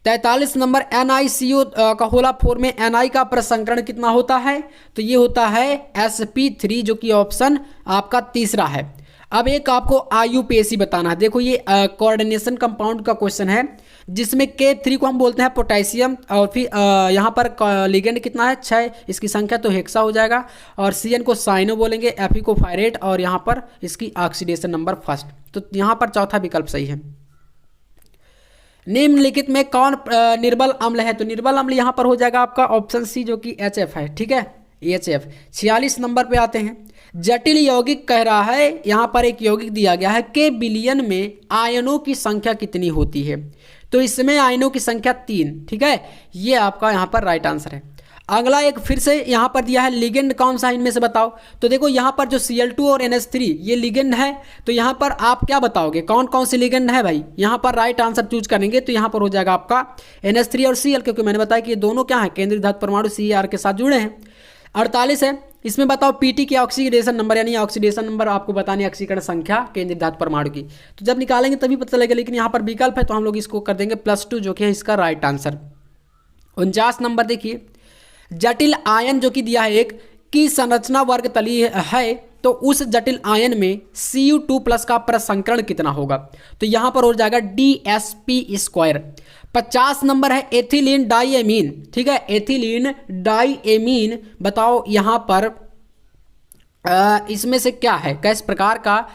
43 नंबर, NiCO का होला 4 में Ni का प्रसंकरण कितना होता है? तो ये होता है Sp3 जो कि ऑप्शन आपका तीसरा है। अब एक आपको IUPAC बताना है। देखो, ये कोऑर्डिनेशन कंपाउंड का क्वेश्चन है, जिसमें K3 को हम बोलते हैं पोटेशियम, और फिर यहाँ पर लिगेंड कितना है? 6, इसकी संख्या तो हेक्सा हो जाएगा, और Cn को साइनो बोलेंगे, Fe को फायरेट, और यहाँ पर इसकी ऑक्सीडेशन नंबर फर्स्ट। तो यहाँ पर चौथा विकल्प सही है। निम्नलिखित में कौन निर्बल अम्ल है? तो निर्बल अम्ल यहाँ पर हो जाएगा आपका ऑप्शन सी जो कि HF है। ठीक है, HF। 46 नंबर पे आते हैं। जटिल यौगिक कह रहा है, यहाँ पर एक यौगिक दिया गया है, के बिलियन में आयनों की संख्या कितनी होती है? तो इसमें आयनों की संख्या 3। ठीक है, ये आपका यहाँ पर राइट आंसर है। अगला एक फिर से यहाँ पर दिया है, लिगेंड कौन सा इनमें से बताओ? तो देखो, यहाँ पर जो Cl2 और NH3 ये लिगेंड है, तो यहाँ पर आप क्या बताओगे, कौन कौन से लिगेंड है भाई? यहाँ पर राइट आंसर चूज करेंगे, तो यहाँ पर हो जाएगा आपका NH3 और Cl, क्योंकि मैंने बताया कि ये दोनों क्या है, केंद्रीय धातु परमाणु CR के साथ जुड़े हैं। 48 है, इसमें बताओ Pt की ऑक्सीडेशन नंबर, यानी ऑक्सीडेशन नंबर आपको बतानी, ऑक्सीकरण संख्या केंद्रीय धातु परमाणु की। तो जब निकालेंगे तभी पता लगेगा, लेकिन यहाँ पर विकल्प है तो हम लोग इसको कर देंगे +2 जो कि है इसका राइट आंसर। 49 नंबर देखिए, जटिल आयन जो कि दिया है एक की संरचना वर्ग तलीय है, तो उस जटिल आयन में Cu2+ का प्रसंकरण कितना होगा? तो यहाँ पर हो जाएगा DsP²। 50 नंबर है, एथिलीन डाइएमीन। ठीक है, एथिलीन डाइएमीन, बताओ यहाँ पर इसमें से क्या है, किस प्रकार का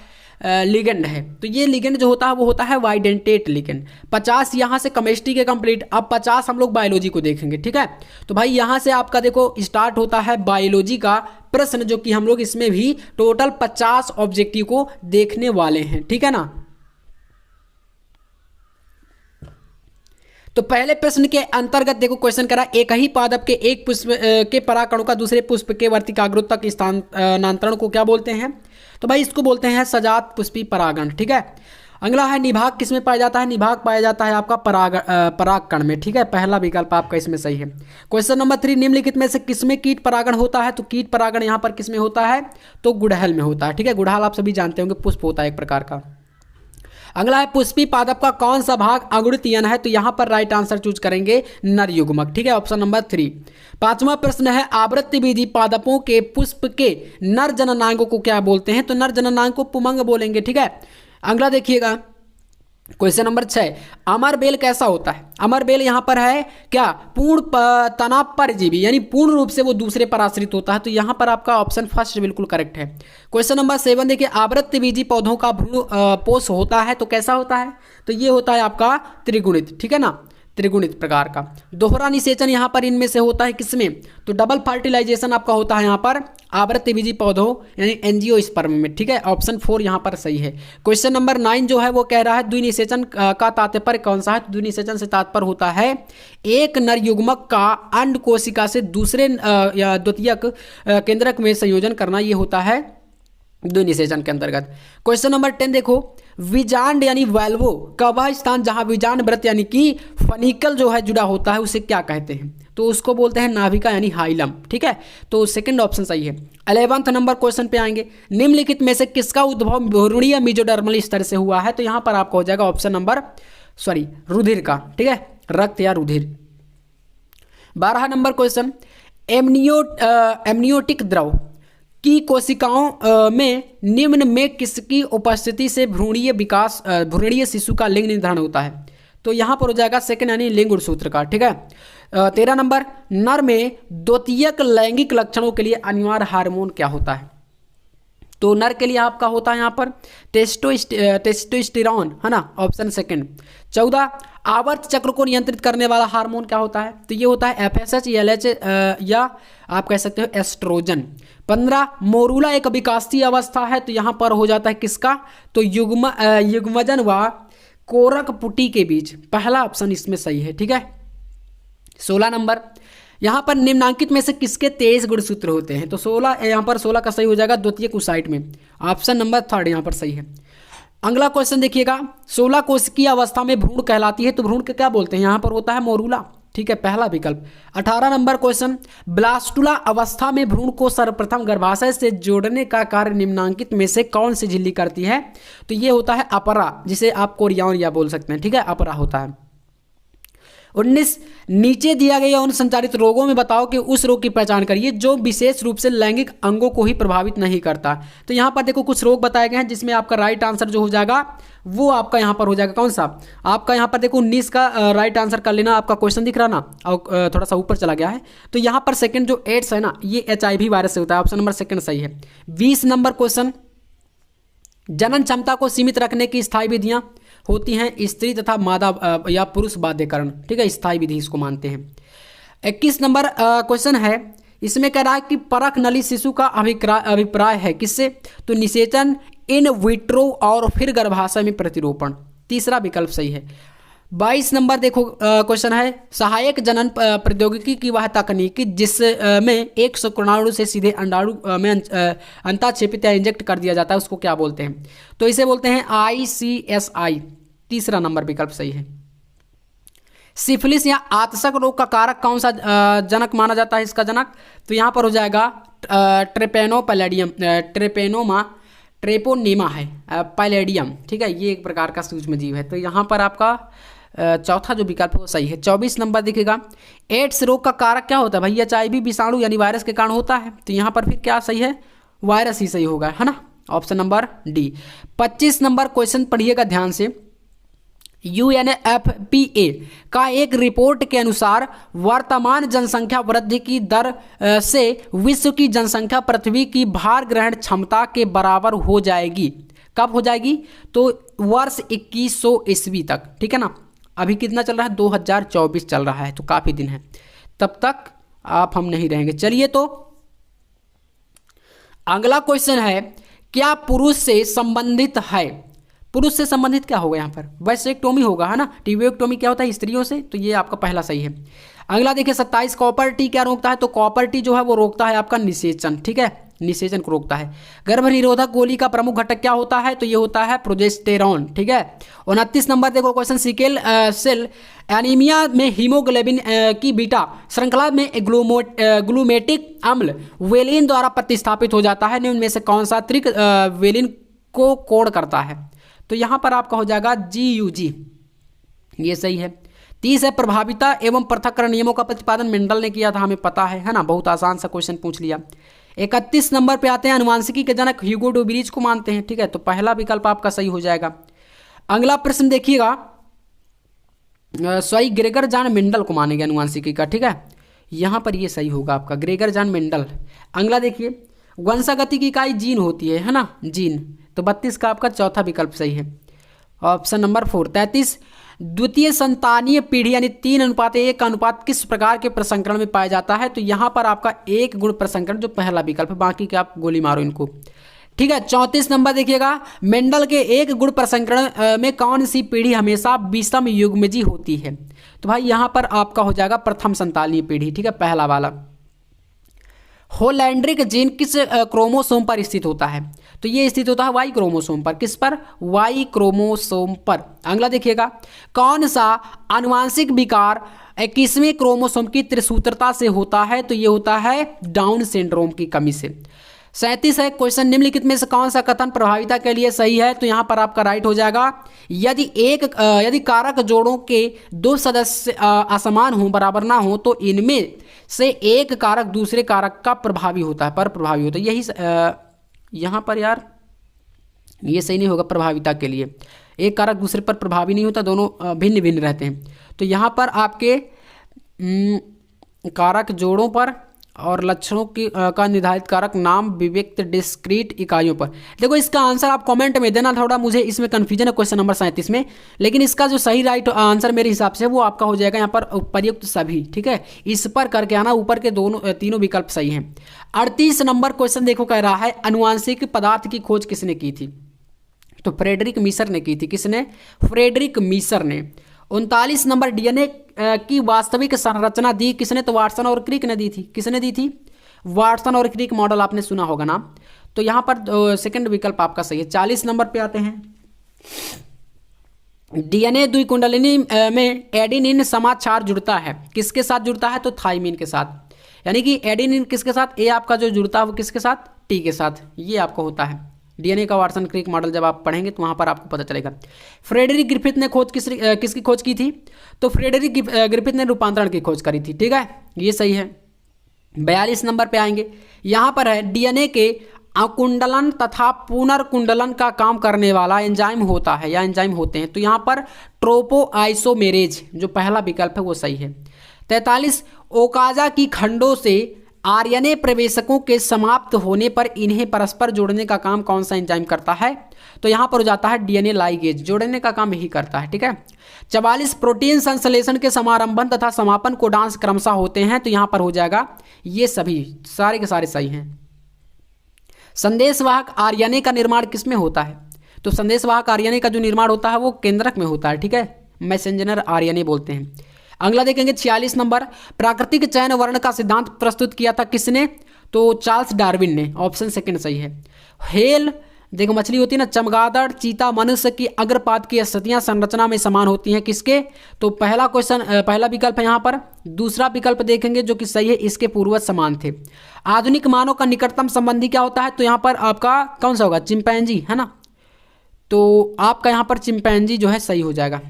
लिगेंड है? तो ये लिगेंड जो होता है वो होता है वाइडेंटेट लिगेंड। 50 यहाँ से केमिस्ट्री के कंप्लीट। अब 50 हम लोग बायोलॉजी को देखेंगे। ठीक है, तो भाई यहाँ से आपका देखो स्टार्ट होता है बायोलॉजी का प्रश्न, जो कि हम लोग इसमें भी टोटल 50 ऑब्जेक्टिव को देखने वाले हैं। ठीक है ना, तो पहले प्रश्न के अंतर्गत देखो क्वेश्चन करा, एक ही पादप के एक पुष्प के परागकणों का दूसरे पुष्प के वर्तिकाग्रोत तक स्थानांतरण को क्या बोलते हैं? तो भाई इसको बोलते हैं सजात पुष्पी परागण। ठीक है। अगला है निभाग किसमें पाया जाता है? निभाग पाया जाता है आपका परागकण में। ठीक है, पहला विकल्प आपका इसमें सही है। क्वेश्चन नंबर 3, निम्नलिखित में से किसमें कीट परागण होता है? तो कीट परागण यहाँ पर किसमें होता है? तो गुड़हल में होता है। ठीक है, गुड़हल आप सभी जानते होंगे पुष्प होता है एक प्रकार का। अगला है पुष्पी पादप का कौन सा भाग अगुणित यन है? तो यहाँ पर राइट आंसर चूज करेंगे नर युग्मक। ठीक है, ऑप्शन नंबर 3। पांचवा प्रश्न है आवृत्तिविधि पादपों के पुष्प के नर जननांगों को क्या बोलते हैं? तो नर जननांग को पुमंग बोलेंगे। ठीक है। अगला देखिएगा क्वेश्चन नंबर 6, अमरबेल कैसा होता है? अमरबेल यहाँ पर है क्या? पूर्ण तनाव परजीवी, यानी पूर्ण रूप से वो दूसरे पर आश्रित होता है। तो यहाँ पर आपका ऑप्शन फर्स्ट बिल्कुल करेक्ट है। क्वेश्चन नंबर 7 देखिए, आवृत्तिबीजी पौधों का भ्रूण पोष होता है तो कैसा होता है? तो ये होता है आपका त्रिगुणित। ठीक है ना, त्रिगुणित प्रकार का। दोहरा निषेचन यहाँ पर इनमें से होता है किसमें? तो डबल फर्टिलाइजेशन आपका होता है यहाँ पर आवृत्तिबीजी पौधों यानी एंजियोस्पर्म में। ठीक है, ऑप्शन 4 यहाँ पर सही है। क्वेश्चन नंबर 9 जो है वो कह रहा है द्विनिषेचन का तात्पर्य कौन सा है? तो द्विनिषेचन से तात्पर्य होता है एक नर युग्मक का अंड कोशिका से दूसरे या द्वितीयक केंद्रक में संयोजन करना, ये होता है द्विनिषेचन के अंतर्गत। क्वेश्चन नंबर 10 देखो, विजांड यानी वैल्वो का वह स्थान जहां विजांड व्रत यानी कि फनिकल जो है जुड़ा होता है उसे क्या कहते हैं? तो उसको बोलते हैं नाभिका यानी हाइलम। ठीक है, तो सेकंड ऑप्शन सही है। 11वां नंबर क्वेश्चन पे आएंगे, निम्नलिखित में से किसका उद्भव भ्रूणीय मेजोडर्मल स्तर से हुआ है? तो यहां पर आपका हो जाएगा ऑप्शन नंबर रुधिर का। ठीक है, रक्त या रुधिर। 12 नंबर क्वेश्चन, एमनियोटिक द्रव की कोशिकाओं में निम्न में किसकी उपस्थिति से भ्रूणीय शिशु का लिंग निर्धारण होता है? तो यहां पर हो जाएगा सेकंड यानी लिंग गुणसूत्र का। ठीक है। 13 नंबर, नर में द्वितीयक लैंगिक लक्षणों के लिए अनिवार्य हार्मोन क्या होता है? तो नर के लिए आपका होता है यहाँ पर टेस्टोस्टेरोन, है ना, ऑप्शन सेकंड। 14, आवर्त चक्र को नियंत्रित करने वाला हार्मोन क्या होता है? तो ये होता है FSH, LH या आप कह सकते हो एस्ट्रोजन। 15, मोरूला एक विकासशील अवस्था है तो यहाँ पर हो जाता है किसका? तो युग्मजन व कोरक पुटी के बीच। पहला ऑप्शन इसमें सही है। ठीक है। 16 नंबर, यहाँ पर निम्नांकित में से किसके 23 गुणसूत्र होते हैं? तो 16 यहाँ पर 16 का सही हो जाएगा द्वितीय कुसाइट में। ऑप्शन नंबर 3 यहाँ पर सही है। अगला क्वेश्चन देखिएगा, 16 कोशिकीय अवस्था में भ्रूण कहलाती है तो भ्रूण के क्या बोलते हैं? यहाँ पर होता है मोरूला। ठीक है, पहला विकल्प। 18 नंबर क्वेश्चन, ब्लास्टुला अवस्था में भ्रूण को सर्वप्रथम गर्भाशय से जोड़ने का कार्य निम्नांकित में से कौन सी झिल्ली करती है? तो ये होता है अपरा, जिसे आप कोरियान या बोल सकते हैं। ठीक है, अपरा होता है। 19, नीचे दिया गया उन संचारित रोगों में बताओ कि उस रोग की पहचान करिए जो विशेष रूप से लैंगिक अंगों को ही प्रभावित नहीं करता। तो यहाँ पर देखो कुछ रोग बताए गए हैं जिसमें आपका राइट आंसर जो हो जाएगा वो आपका यहाँ पर हो जाएगा कौन सा? आपका यहाँ पर देखो 19 का राइट आंसर कर लेना। आपका क्वेश्चन दिख रहा ना, और थोड़ा सा ऊपर चला गया है। तो यहाँ पर सेकंड जो एड्स है ना, ये HIV वायरस से होता है। ऑप्शन नंबर सेकंड सही है। 20 नंबर क्वेश्चन, जनन क्षमता को सीमित रखने की स्थायी विधियां होती हैं स्त्री तथा मादा या पुरुष बाध्यकरण। ठीक है, स्थायी विधि इसको मानते हैं। 21 नंबर क्वेश्चन है, इसमें कह रहा है कि परख नली शिशु का अभिप्राय है किससे? तो निषेचन, इन विट्रो और फिर गर्भाशय में प्रतिरोपण। तीसरा विकल्प सही है। 22 नंबर देखो क्वेश्चन है, सहायक जनन प्रौद्योगिकी की वह तकनीक जिसमें एक शुक्राणु से सीधे अंडाणु में अंताक्षेपित या इंजेक्ट कर दिया जाता है उसको क्या बोलते हैं? तो इसे बोलते हैं ICSI। तीसरा नंबर विकल्प सही है। सिफिलिस या आतशक रोग का कारक कौन सा जनक माना जाता है? इसका जनक तो यहाँ पर हो जाएगा ट्रेपोनेमा है, पैलेडियम। ठीक है, ये एक प्रकार का सूक्ष्म जीव है। तो यहाँ पर आपका चौथा जो विकल्प है वो सही है। 24 नंबर दिखेगा, एड्स रोग का कारक क्या होता है? भैया HIV विषाणु यानी वायरस के कारण होता है। तो यहाँ पर फिर क्या सही है? वायरस ही सही होगा, है ना, option number D। 25 number question पढ़िएगा ध्यान से। UNFPA का एक रिपोर्ट के अनुसार वर्तमान जनसंख्या वृद्धि की दर से विश्व की जनसंख्या पृथ्वी की भार ग्रहण क्षमता के बराबर हो जाएगी। कब हो जाएगी? तो वर्ष 2100 ईस्वी तक। ठीक है ना, अभी कितना चल रहा है? 2024 चल रहा है, तो काफ़ी दिन है, तब तक आप हम नहीं रहेंगे। चलिए, तो अगला क्वेश्चन है, क्या पुरुष से संबंधित है? पुरुष से संबंधित क्या होगा यहाँ पर, वैसेक्टोमी होगा, है ना। ट्यूबेक्टोमी क्या होता है, स्त्रियों से, तो ये आपका पहला सही है। अगला देखिए 27, कॉपर टी क्या रोकता है, तो कॉपर टी जो है वो रोकता है आपका निषेचन, ठीक है, निषेचन को रोकता है। गर्भ निरोधक गोली का प्रमुख घटक क्या होता है, तो ये होता है प्रोजेस्टेरॉन, ठीक है। 29 नंबर देखो क्वेश्चन, सिकल सेल एनीमिया में हीमोग्लोबिन की बीटा श्रृंखला में ग्लूमेटिक अम्ल वेलिन द्वारा प्रतिस्थापित हो जाता है, निम्न में से कौन सा त्रिक वेलिन को कोड करता है, तो यहाँ पर आपका हो जाएगा GUG, ये सही है। 30 है, प्रभाविता एवं पृथक्करण नियमों का प्रतिपादन मेंडल ने किया था, हमें पता है ना, बहुत आसान सा क्वेश्चन पूछ लिया। 31 नंबर पे आते हैं, अनुवांशिकी के जनक ह्यूगो डुबरीज को मानते हैं, ठीक है, तो पहला विकल्प आपका सही हो जाएगा। अगला प्रश्न देखिएगा, सॉरी ग्रेगर जॉन मेंडल को मानेंगे अनुवांशिकी का, ठीक है, यहाँ पर ये सही होगा आपका ग्रेगर जॉन मेंडल। अगला देखिए, वंशागति की इकाई जीन होती है ना, जीन, तो 32 का आपका चौथा विकल्प सही है, ऑप्शन नंबर 4। 33, द्वितीय संतानीय पीढ़ी यानी 3:1 का अनुपात किस प्रकार के प्रसंकरण में पाया जाता है, तो यहाँ पर आपका एक गुण प्रसंकरण जो पहला विकल्प है, बाकी के आप गोली मारो इनको, ठीक है। 34 नंबर देखिएगा, मेंडल के एक गुण प्रसंकरण में कौन सी पीढ़ी हमेशा विषम युग्मजी होती है, तो भाई यहाँ पर आपका हो जाएगा प्रथम संतानीय पीढ़ी, ठीक है, पहला वाला। होलैंड्रिक जीन किस क्रोमोसोम पर स्थित होता है, तो ये स्थित होता है वाई क्रोमोसोम पर, किस पर, वाई क्रोमोसोम पर। अगला देखिएगा, कौन सा आनुवांशिक विकार 21वें क्रोमोसोम की त्रिसूत्रता से होता है, तो ये होता है डाउन सिंड्रोम की कमी से। 37 है, क्वेश्चन निम्नलिखित में से कौन सा कथन प्रभाविता के लिए सही है, तो यहाँ पर आपका राइट हो जाएगा, यदि कारक जोड़ों के 2 सदस्य असमान हो, बराबर ना हो, तो इनमें से एक कारक दूसरे कारक का प्रभावी होता है, पर प्रभावी होता है, यही यहाँ पर यार ये सही नहीं होगा प्रभाविता के लिए, एक कारक दूसरे पर प्रभावी नहीं होता, दोनों भिन्न भिन्न रहते हैं, तो यहाँ पर आपके कारक जोड़ों पर और लक्षणों की का निर्धारित कारक नाम विविक्त डिस्क्रीट इकाइयों पर। देखो इसका आंसर आप कमेंट में देना, थोड़ा मुझे इसमें कन्फ्यूजन है क्वेश्चन नंबर 37 में, लेकिन इसका जो सही राइट आंसर मेरे हिसाब से वो आपका हो जाएगा यहाँ पर उपयुक्त सभी, ठीक है, इस पर करके आना, ऊपर के तीनों विकल्प सही हैं। 38 नंबर क्वेश्चन देखो कह रहा है, अनुवांशिक पदार्थ की खोज किसने की थी, तो फ्रेडरिक मीसर ने की थी, किसने, फ्रेडरिक मीसर ने। 39 नंबर, डीएनए की वास्तविक संरचना दी किसने, तो वाटसन और क्रिक ने दी थी, किसने दी थी, वाटसन और क्रिक मॉडल आपने सुना होगा ना, तो यहाँ पर सेकंड विकल्प आपका सही है। 40 नंबर पे आते हैं, डीएनए द्विकुंडलिनी में एडेनिन समाचार जुड़ता है, किसके साथ जुड़ता है, तो थाइमिन के साथ, यानी कि एडेनिन किसके साथ, ए आपका जो जुड़ता है वो किसके साथ, टी के साथ, ये आपको होता है। डीएनए का वाटसन क्रिक मॉडल जब आप पढ़ेंगे तो वहाँ पर आपको पता चलेगा। फ्रेडरिक ग्रिफिथ ने खोज किसकी खोज की थी, तो फ्रेडरिक ग्रिफिथ ने रूपांतरण की खोज करी थी, ठीक है, ये सही है। 42 नंबर पे आएंगे, यहाँ पर है डीएनए के अकुंडलन तथा पुनर्कुंडलन का काम करने वाला एंजाइम होता है या एंजाइम होते हैं, तो यहाँ पर ट्रोपोआइसोमेरेज जो पहला विकल्प है वो सही है। 43, ओकाजा की खंडों से आरएनए प्रवेशकों के समाप्त होने पर इन्हें परस्पर जोड़ने का काम कौन सा एंजाइम करता है, तो यहाँ पर हो जाता है डीएनए लाइगेज, जोड़ने का काम यही करता है, ठीक है। 44, प्रोटीन संश्लेषण के समारंभन तथा समापन कोडांस क्रमशः होते हैं, तो यहाँ पर हो जाएगा ये सभी सारे के सारे सही हैं। संदेशवाहक आरएनए का निर्माण किसमें होता है, तो संदेशवाहक आरएनए का जो निर्माण होता है वो केंद्रक में होता है, ठीक है, मैसेंजर आरएनए बोलते हैं। अगला देखेंगे 46 नंबर, प्राकृतिक चयन वर्ण का सिद्धांत प्रस्तुत किया था किसने, तो चार्ल्स डार्विन ने, ऑप्शन सेकंड सही है। हेल देखो मछली होती है ना, चमगादड़, चीता, मनुष्य की अग्रपाद की स्थितियां संरचना में समान होती हैं किसके, तो पहला क्वेश्चन पहला विकल्प है यहाँ पर। दूसरा विकल्प देखेंगे जो कि सही है, इसके पूर्वज समान थे। आधुनिक मानव का निकटतम संबंधी क्या होता है, तो यहाँ पर आपका कौन सा होगा, चिंपैंजी, है ना, तो आपका यहाँ पर चिंपैंजी जो है सही हो जाएगा।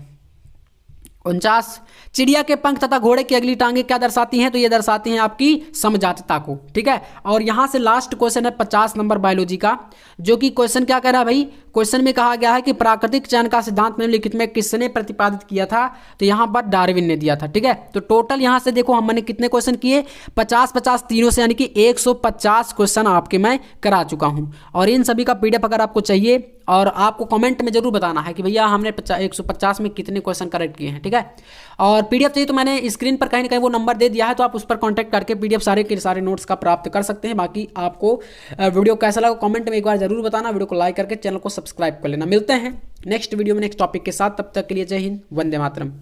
49, चिड़िया के पंख तथा घोड़े की अगली टांगे क्या दर्शाती हैं, तो ये दर्शाती हैं आपकी समजातता को, ठीक है। और यहाँ से लास्ट क्वेश्चन है 50 नंबर बायोलॉजी का, जो कि क्वेश्चन क्या कह रहा है भाई, क्वेश्चन में कहा गया है कि प्राकृतिक चयन का सिद्धांत निम्नलिखित में किसने प्रतिपादित किया था, तो यहाँ पर डार्विन ने दिया था, ठीक है। तो टोटल यहाँ से देखो हमने कितने क्वेश्चन किए, 50-50 तीनों से, यानी कि 150 क्वेश्चन आपके मैं करा चुका हूँ। और इन सभी का पीडीएफ अगर आपको चाहिए और आपको कमेंट में जरूर बताना है कि भैया हमने 150 में कितने क्वेश्चन करेक्ट किए हैं, ठीक है। और पीडीएफ चाहिए तो मैंने स्क्रीन पर कहीं ना कहीं वो नंबर दे दिया है, तो आप उस पर कॉन्टैक्ट करके पीडीएफ सारे के सारे नोट्स का प्राप्त कर सकते हैं। बाकी आपको वीडियो कैसा लगा कमेंट में एक बार जरूर बताना, वीडियो को लाइक करके चैनल को सब्सक्राइब कर लेना। मिलते हैं नेक्स्ट वीडियो में नेक्स्ट टॉपिक के साथ, तब तक के लिए जय हिंद, वंदे मातरम।